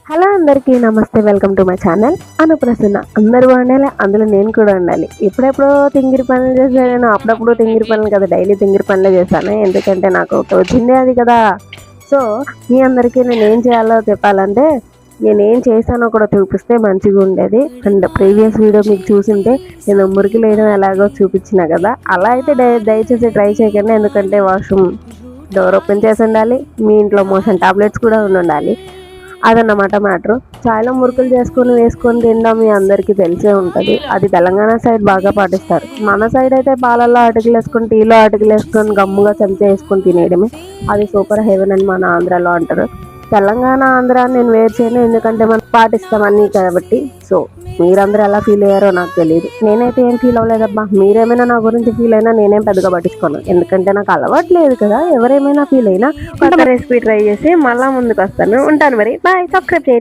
Hello అందరికీ నమస్తే, welcome to my channel అనుప్రసన్న. అందరూ బాగుండాలి, అందులో నేను కూడా ఉండాలి. ఎప్పుడెప్పుడో తింగిరి పనులు చేశాను, అప్పుడప్పుడు తింగిరి పనులు కదా, డైలీ తింగిరి పనులే చేశాను. ఎందుకంటే నాకు ఒకటి వచ్చిందే అది కదా. సో మీ అందరికీ నేను ఏం చేయాలో చెప్పాలంటే, నేనేం చేశానో కూడా చూపిస్తే మంచిగా ఉండేది. అండ్ ప్రీవియస్ వీడియో మీకు చూసింటే నేను మురికి లేయడం ఎలాగో చూపించిన కదా, అలా అయితే దయచేసి ట్రై చేయకండి. ఎందుకంటే వాష్రూమ్ డోర్ ఓపెన్ చేసి ఉండాలి, మీ ఇంట్లో మోషన్ టాబ్లెట్స్ కూడా ఉండాలి. అదన్నమాట మ్యాటర్. చాలా మురుకులు వేసుకొని తినడం మీ అందరికీ తెలిసే ఉంటుంది. అది తెలంగాణ సైడ్ బాగా పాటిస్తారు. మన సైడ్ అయితే పాలల్లో అటుకులు వేసుకొని, టీలో అటుకులు వేసుకొని గమ్ముగా చెంచా వేసుకొని తినేయడమే. అది సూపర్ హెవెన్ అని మన ఆంధ్రాలో అంటారు. తెలంగాణ ఆంధ్ర నేను వేరు చేయను, ఎందుకంటే మనం పాటిస్తాం అన్నీ కాబట్టి. సో మీరందరూ ఎలా ఫీల్ అయ్యారో నాకు తెలియదు. నేనైతే ఏం ఫీల్ అవ్వలేదబ్బా. మీరేమైనా నా గురించి ఫీల్ అయినా నేనేం పెద్దగా పట్టించుకోను, ఎందుకంటే నాకు అలవాటు లేదు కదా. ఎవరేమైనా ఫీల్ అయినా కొత్త రెసిపీ ట్రై చేసి మళ్ళీ ముందుకు వస్తాను. ఉంటాను మరి, బాయ్. సబ్స్క్రైబ్ చేయండి.